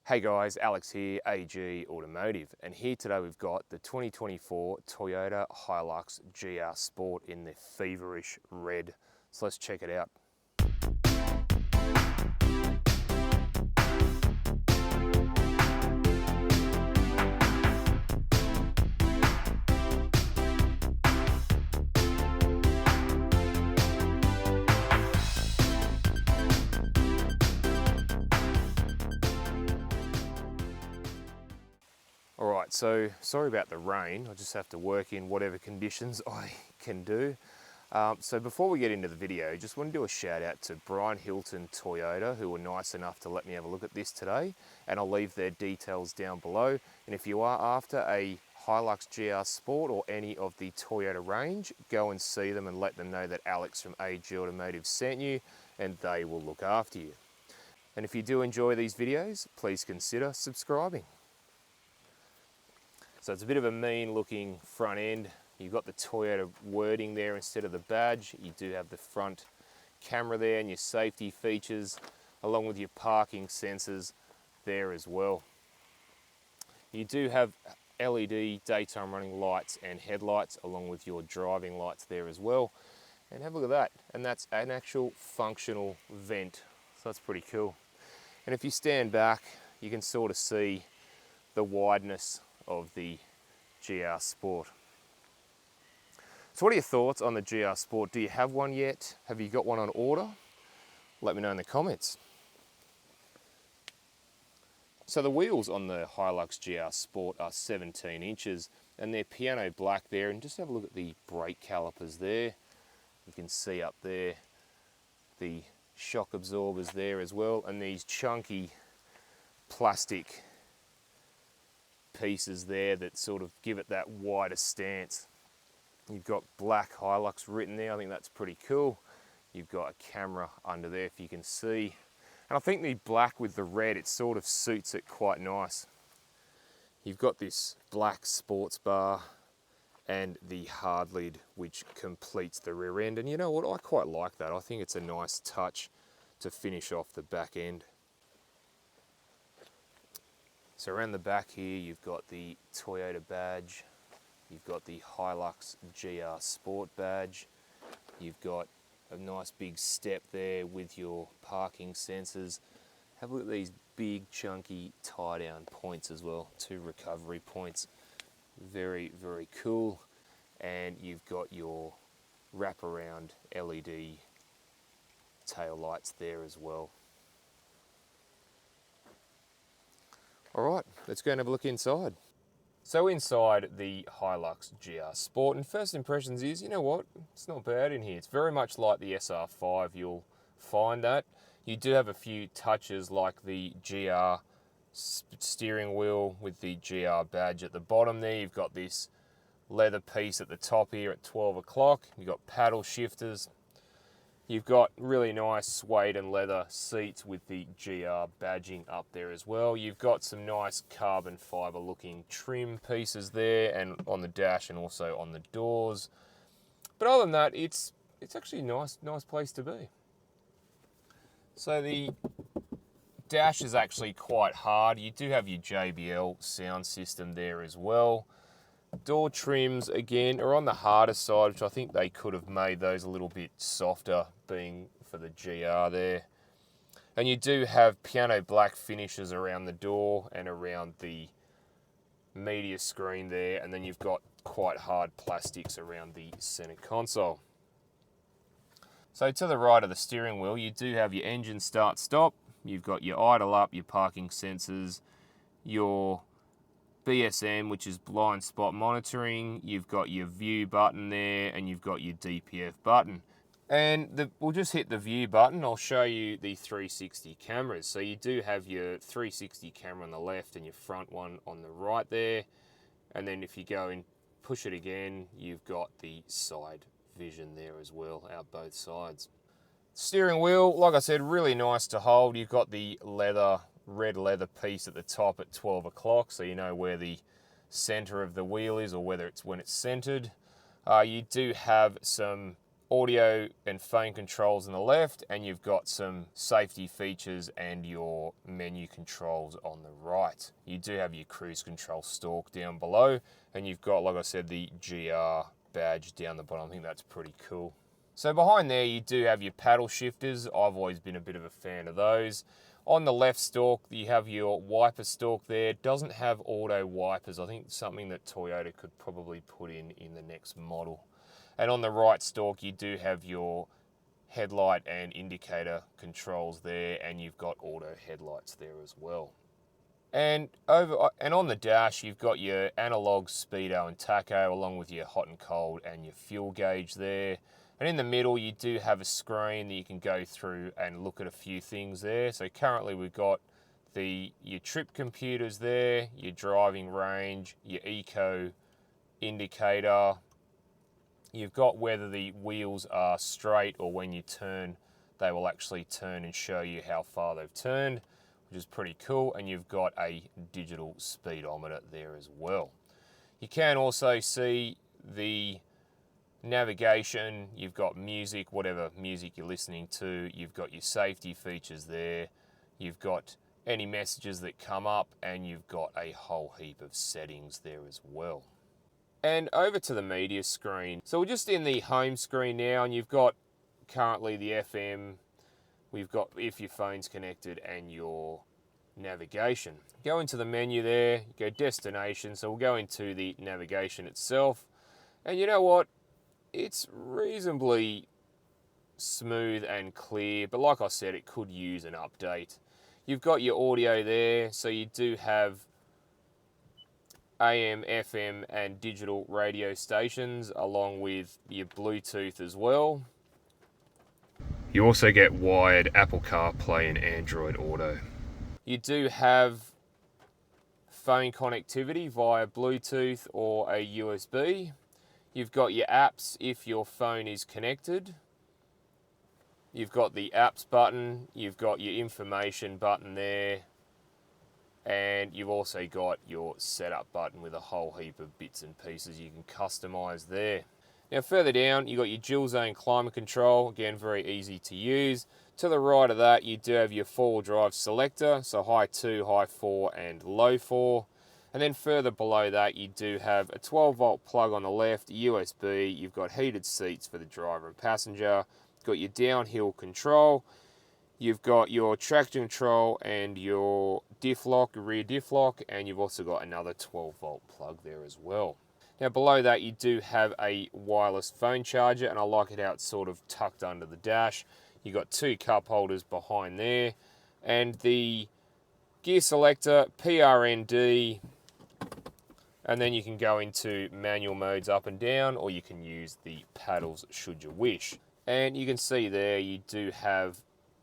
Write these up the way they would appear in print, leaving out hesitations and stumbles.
Hey guys, Alex here, AG Automotive, and here today we've got the 2024 Toyota Hilux GR Sport in the feverish red. So let's check it out. Alright, so sorry about the rain. I just have to work in whatever conditions I can do. So before we get into the video, just want to do a shout out to Brian Hilton Toyota, who were nice enough to let me have a look at this today, and I'll leave their details down below. And if you are after a Hilux GR Sport or any of the Toyota range, go and see them and let them know that Alex from AG Automotive sent you, and they will look after you. And if you do enjoy these videos, please consider subscribing. So it's a bit of a mean looking front end. You've got the Toyota wording there instead of the badge. You do have the front camera there and your safety features along with your parking sensors there as well. You do have LED daytime running lights and headlights along with your driving lights there as well. And have a look at that. And that's an actual functional vent. So that's pretty cool. And if you stand back, you can sort of see the wideness of the GR Sport. So what are your thoughts on the GR Sport? Do you have one yet? Have you got one on order? Let me know in the comments. So the wheels on the Hilux GR Sport are 17 inches and they're piano black there, and just have a look at the brake calipers there. You can see up there the shock absorbers there as well, and these chunky plastic pieces there that sort of give it that wider stance. You've got black Hilux written there. I think that's pretty cool. You've got a camera under there if you can see. And I think the black with the red, it sort of suits it quite nice. You've got this black sports bar and the hard lid which completes the rear end. And you know what, I quite like that. I think it's a nice touch to finish off the back end. So around the back here, you've got the Toyota badge, you've got the Hilux GR Sport badge, you've got a nice big step there with your parking sensors. Have a look at these big chunky tie-down points as well, 2 recovery points. Very, very cool. And you've got your wraparound LED tail lights there as well. All right, let's go and have a look inside. So inside the Hilux GR Sport, and first impressions is, you know what, it's not bad in here. It's very much like the SR5, you'll find that. You do have a few touches like the GR steering wheel with the GR badge at the bottom there. You've got this leather piece at the top here at 12 o'clock. You've got paddle shifters. You've got really nice suede and leather seats with the GR badging up there as well. You've got some nice carbon fibre looking trim pieces there and on the dash and also on the doors. But other than that, it's actually a nice place to be. So the dash is actually quite hard. You do have your JBL sound system there as well. Door trims, again, are on the harder side, which I think they could have made those a little bit softer, being for the GR there. And you do have piano black finishes around the door and around the media screen there, and then you've got quite hard plastics around the center console. So to the right of the steering wheel, you do have your engine start-stop, you've got your idle up, your parking sensors, your BSM, which is blind spot monitoring, you've got your view button there, and you've got your DPF button. And we'll just hit the view button. I'll show you the 360 cameras. So you do have your 360 camera on the left and your front one on the right there. And then if you go and push it again, you've got the side vision there as well, out both sides. Steering wheel, like I said, really nice to hold. You've got the red leather piece at the top at 12 o'clock, so you know where the center of the wheel is or whether it's when it's centered. You do have some audio and phone controls on the left, and you've got some safety features and your menu controls on the right. You do have your cruise control stalk down below, and you've got, like I said, the GR badge down the bottom. I think that's pretty cool. So behind there you do have your paddle shifters. I've always been a bit of a fan of those. On the left stalk you have your wiper stalk there. It doesn't have auto wipers. I think something that Toyota could probably put in the next model. And on the right stalk you do have your headlight and indicator controls there, and you've got auto headlights there as well. And on the dash you've got your analog speedo and tacho, along with your hot and cold and your fuel gauge there. And in the middle you do have a screen that you can go through and look at a few things there. So currently we've got your trip computers there, your driving range, your eco indicator. You've got whether the wheels are straight, or when you turn they will actually turn and show you how far they've turned, which is pretty cool. And you've got a digital speedometer there as well. You can also see the navigation. You've got music, whatever music you're listening to. You've got your safety features there. You've got any messages that come up, and you've got a whole heap of settings there as well. And over to the media screen. So we're just in the home screen now, and you've got currently the FM. We've got if your phone's connected, and your navigation. Go into the menu there, go destination. So we'll go into the navigation itself. And you know what? It's reasonably smooth and clear, but like I said, it could use an update. You've got your audio there, so you do have AM, FM and digital radio stations, along with your Bluetooth as well. You also get wired Apple CarPlay and Android Auto. You do have phone connectivity via Bluetooth or a USB. You've got your apps if your phone is connected. You've got the apps button, you've got your information button there, and you've also got your setup button with a whole heap of bits and pieces you can customize there. Now further down, you've got your dual zone climate control, again very easy to use. To the right of that, you do have your four-wheel drive selector, so high 2, high 4 and low 4. And then further below that, you do have a 12-volt plug on the left, USB. You've got heated seats for the driver and passenger. You've got your downhill control. You've got your traction control and your diff lock, rear diff lock, and you've also got another 12-volt plug there as well. Now below that, you do have a wireless phone charger, and I like it how it's sort of tucked under the dash. You've got two cup holders behind there, and the gear selector, PRND. And then you can go into manual modes up and down, or you can use the paddles should you wish. And you can see there you do have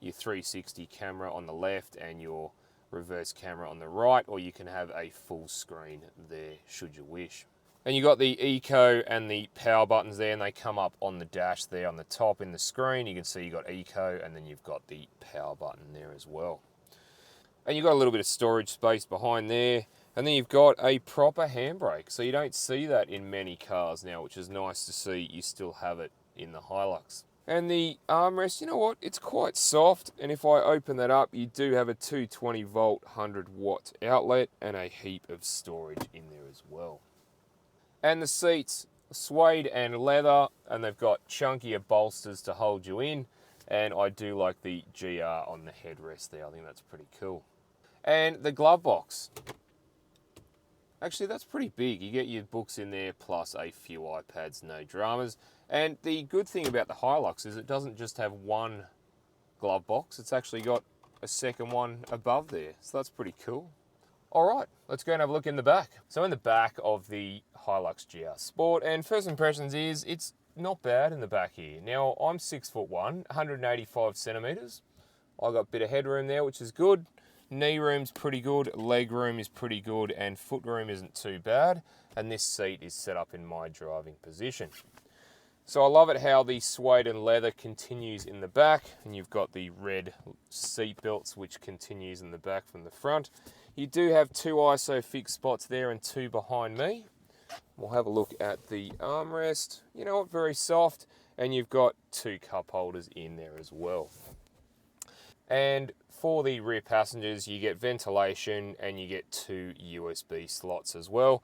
your 360 camera on the left and your reverse camera on the right, or you can have a full screen there should you wish. And you've got the eco and the power buttons there, and they come up on the dash there on the top in the screen. You can see you've got eco, and then you've got the power button there as well. And you've got a little bit of storage space behind there. And then you've got a proper handbrake. So you don't see that in many cars now, which is nice to see you still have it in the Hilux. And the armrest, you know what? It's quite soft. And if I open that up, you do have a 220 volt, 100 watt outlet and a heap of storage in there as well. And the seats, suede and leather, and they've got chunkier bolsters to hold you in. And I do like the GR on the headrest there. I think that's pretty cool. And the glove box. Actually, that's pretty big. You get your books in there, plus a few iPads, no dramas. And the good thing about the Hilux is it doesn't just have one glove box. It's actually got a second one above there. So that's pretty cool. All right, let's go and have a look in the back. So in the back of the Hilux GR Sport, and first impressions is it's not bad in the back here. Now, I'm 6'1", 185 centimeters. I got a bit of headroom there, which is good. Knee room's pretty good, leg room is pretty good, and foot room isn't too bad. And this seat is set up in my driving position. So I love it how the suede and leather continues in the back, and you've got the red seat belts which continues in the back from the front. You do have two ISOFIX spots there and two behind me. We'll have a look at the armrest. You know what, very soft. and you've got 2 cup holders in there as well. And for the rear passengers, you get ventilation and you get 2 USB slots as well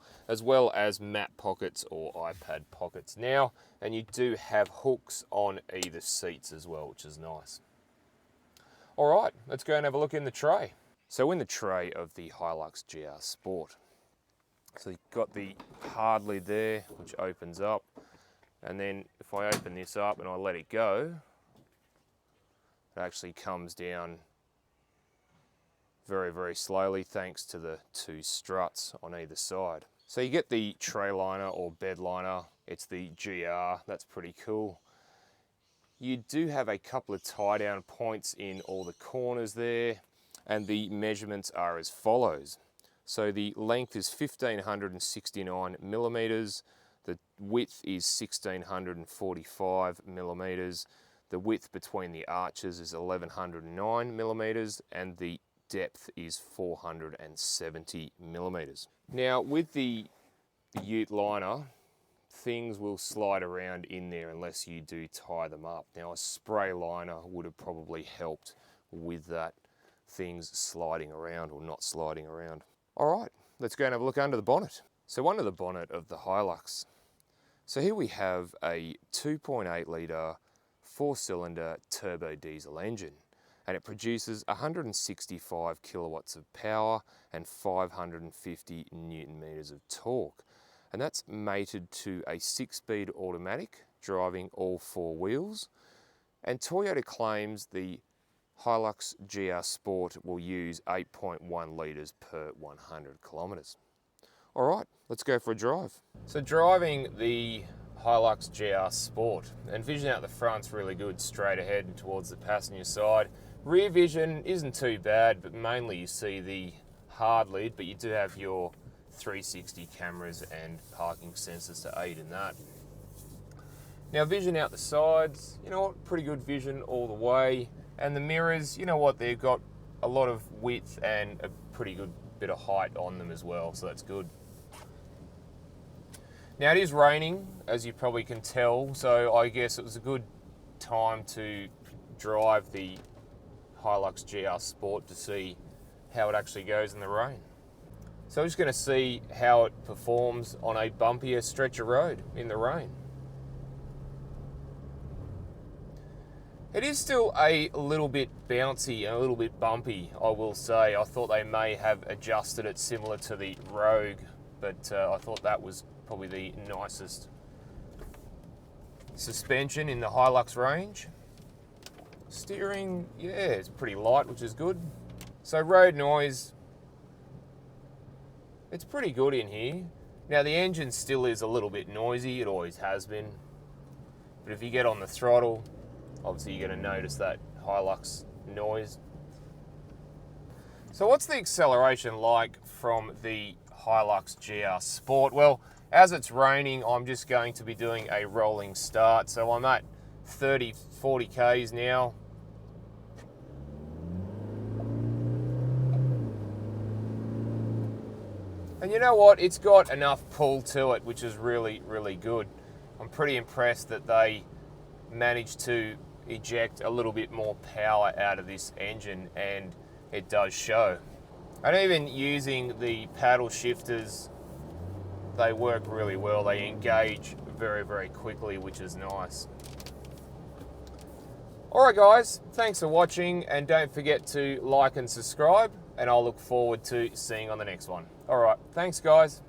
as map pockets or iPad pockets now. And you do have hooks on either seats as well, which is nice. All right, let's go and have a look in the tray. So in the tray of the Hilux GR Sport, so you've got the hard lid there, which opens up. And then if I open this up and I let it go, it actually comes down very, very slowly thanks to the 2 struts on either side. So you get the tray liner or bed liner. It's the GR, that's pretty cool. You do have a couple of tie down points in all the corners there, and the measurements are as follows. So the length is 1569 millimeters, the width is 1645 millimeters, the width between the arches is 1109 millimeters, and the depth is 470 millimeters. Now with the ute liner, things will slide around in there unless you do tie them up. Now a spray liner would have probably helped with that, things sliding around or not sliding around. All right, let's go and have a look under the bonnet. So under the bonnet of the Hilux, so here we have a 2.8 litre 4-cylinder turbo diesel engine, and it produces 165 kilowatts of power and 550 newton meters of torque. And that's mated to a 6-speed automatic driving all 4 wheels. And Toyota claims the Hilux GR Sport will use 8.1 litres per 100 kilometres. All right, let's go for a drive. So driving the Hilux GR Sport, and vision out the front's really good, straight ahead and towards the passenger side. Rear vision isn't too bad, but mainly you see the hard lid, but you do have your 360 cameras and parking sensors to aid in that. Now vision out the sides, you know what, pretty good vision all the way. And the mirrors, you know what, they've got a lot of width and a pretty good bit of height on them as well, so that's good. Now it is raining, as you probably can tell, so I guess it was a good time to drive the Hilux GR Sport to see how it actually goes in the rain. So I'm just going to see how it performs on a bumpier stretch of road in the rain. It is still a little bit bouncy and a little bit bumpy, I will say. I thought they may have adjusted it similar to the Rogue, but I thought that was probably the nicest suspension in the Hilux range. Steering, yeah, it's pretty light, which is good. So road noise, it's pretty good in here. Now the engine still is a little bit noisy, it always has been. But if you get on the throttle, obviously you're going to notice that Hilux noise. So what's the acceleration like from the Hilux GR Sport? Well, as it's raining, I'm just going to be doing a rolling start. So I'm at 30, 40 Ks now. And you know what? It's got enough pull to it, which is really, really good. I'm pretty impressed that they managed to eject a little bit more power out of this engine, and it does show. And even using the paddle shifters, they work really well. They engage very, very quickly, which is nice. Alright guys, thanks for watching, and don't forget to like and subscribe, and I'll look forward to seeing you on the next one. Alright, thanks guys.